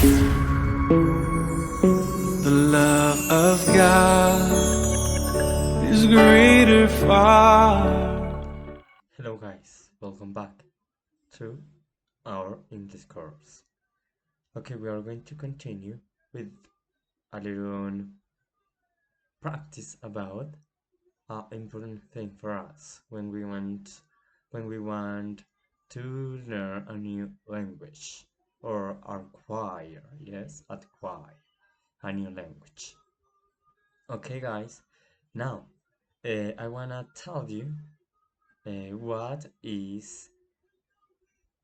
The love of God is greater far. Hello guys, welcome back to our English course. Okay, we are going to continue with a little practice about an important thing for us when we want to learn a new language or acquire a new language. Okay guys, now I wanna tell you what is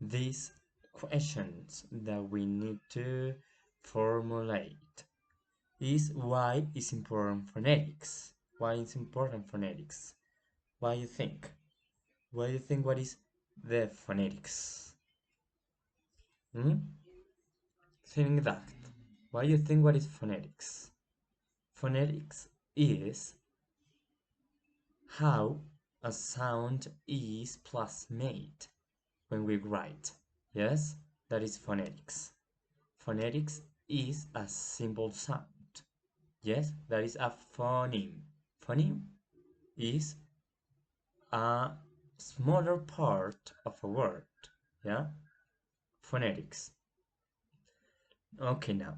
these questions that we need to formulate is why is important phonetics. Why is important phonetics? Why you think? Why you think what is the phonetics? Hmm? Think that. Why you think what is phonetics? Phonetics is how a sound is plasmate when we write. Yes, that is phonetics. Phonetics is a simple sound. Yes, that is a phoneme. Phoneme is a smaller part of a word. Yeah, phonetics. Okay, now,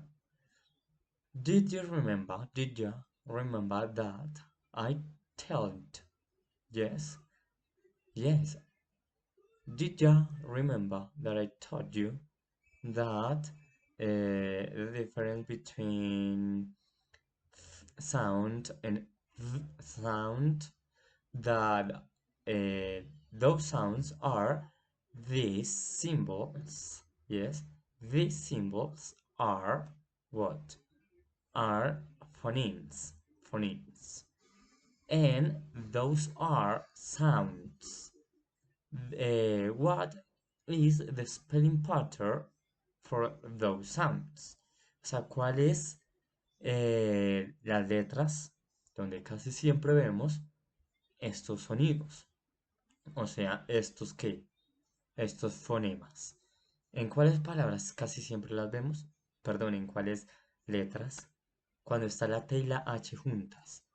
did you remember that I told, yes, yes, did you remember that I told you that the difference between sound and sound that those sounds are these symbols. Yes, these symbols are what? Are phonemes. Phonemes. And those are sounds. What is the spelling pattern for those sounds? O sea, ¿cuál es las letras donde casi siempre vemos estos sonidos? O sea, estos fonemas. ¿En cuáles palabras casi siempre las vemos? Perdón, ¿en cuáles letras? Cuando está la T y la H juntas.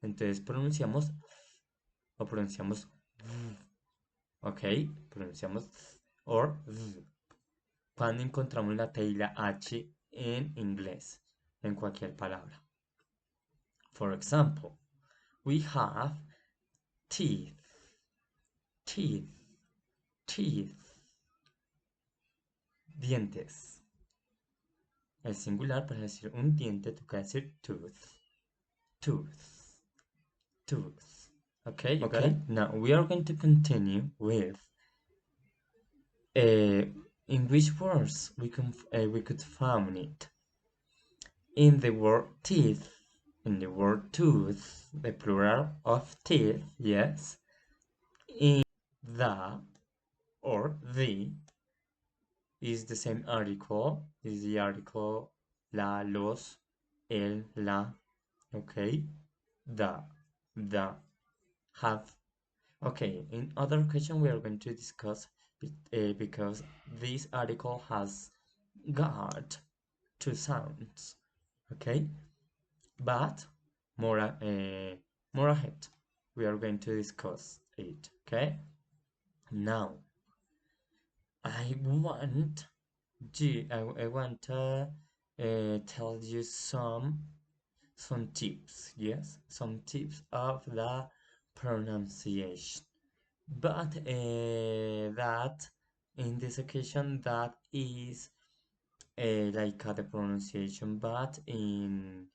Entonces pronunciamos o pronunciamos ¿ok? Pronunciamos or cuando encontramos la T y la H en inglés, en cualquier palabra. For example, we have teeth, teeth, teeth, dientes. El singular para decir un diente toca decir tooth, tooth, tooth. Okay, you got it? Now we are going to continue with in which words we could find it. In the word teeth, in the word tooth, the plural of teeth, yes. In the or the is the same article, is the article la, los, el, la, okay? The, have. Okay, in other question we are going to discuss because this article has got two sounds, okay? But more ahead we are going to discuss it, okay? Now I want to tell you some tips, yes, some tips of the pronunciation, but that in this occasion that is like the pronunciation, but in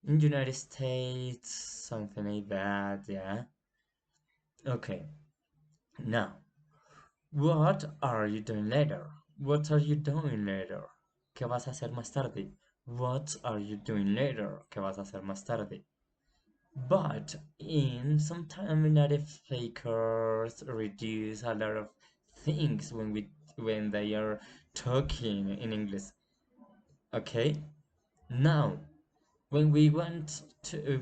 United States, something like that, yeah. Okay, now, what are you doing later? What are you doing later? ¿Qué vas a hacer más tarde? What are you doing later? ¿Qué vas a hacer más tarde? But in sometimes native speakers reduce a lot of things when they are talking in English. Okay? Now, when we want to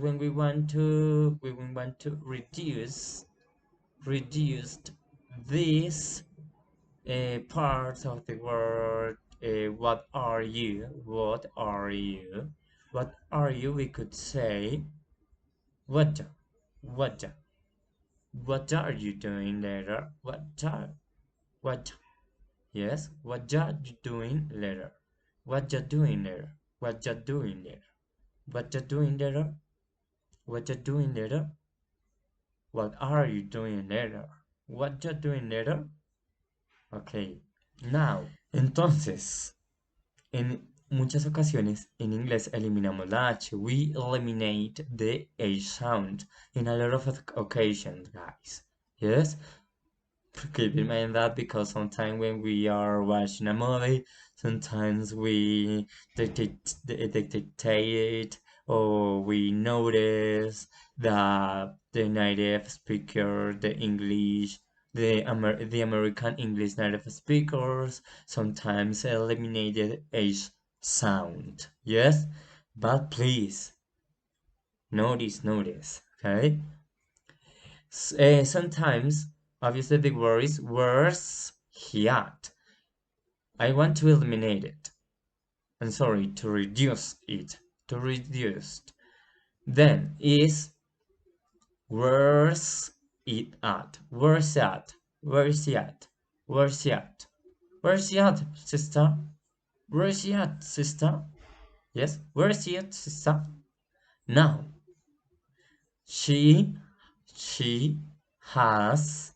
reduce this parts of the word what are you? What are you? What are you? We could say what? What? What are you doing later? What? Yes, what are you doing later? What you doing there? What you doing there? What you doing there? What you doing later? What are you doing later? What you doing later? Okay, now, entonces, en muchas ocasiones en inglés eliminamos la H. We eliminate the H sound in a lot of occasions, guys. Yes? Keep in mind that because sometimes when we are watching a movie, sometimes we dictate or we notice that the native speaker, the English, the American English native speakers sometimes eliminated H sound. Yes, but please notice, okay? Sometimes, obviously, the word is worse yet. I want to eliminate it. I'm sorry, to reduce it. To reduce. Then is worse it at. Worse at. Worse yet. Worse yet. Worse yet, sister. Worse yet, sister. Yes, worse yet, sister. Now, she she has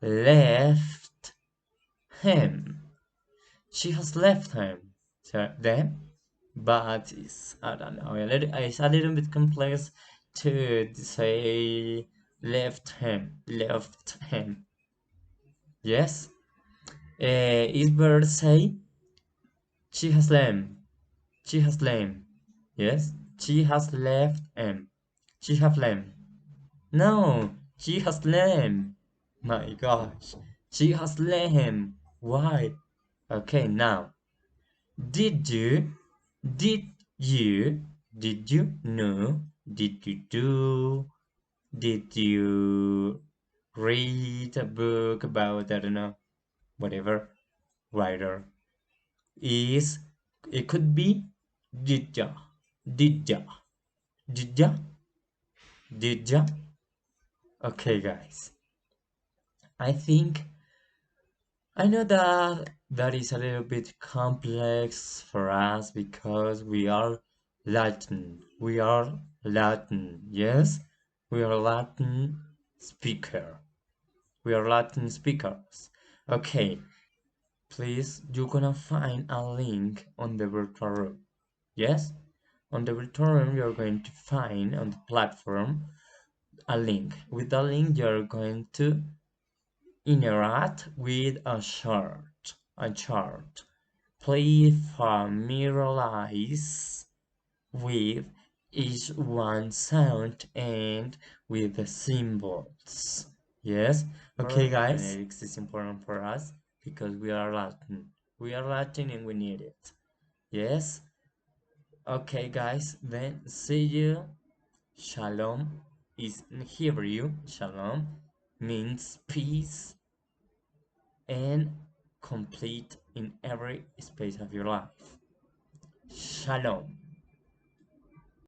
left him. She has left him. So then, but it's, I don't know. It's a little bit complex to say left him. Left him. Yes. It's better to say she has left. She has left. Yes. She has left him. She have left. No, she has left. My gosh. She has left him. Why? Okay, now. Did you, did did you know, did you do, did you read a book about, I don't know, whatever writer is, it could be did ya, did ya, did ya, did ya. Okay, guys, I think I know that that is a little bit complex for us because we are Latin. We are Latin, yes? We are Latin speaker. We are Latin speakers. Okay, please, you're gonna find a link on the virtual room. Yes? On the virtual room, you're going to find on the platform a link. With the link, you're going to interact with a chart. Please familiarize with each one sound and with the symbols. Yes? Okay, guys? Phonetics is important for us because we are Latin. We are Latin and we need it. Yes? Okay, guys, then see you. Shalom is in Hebrew. Shalom means peace and complete in every space of your life. Shalom.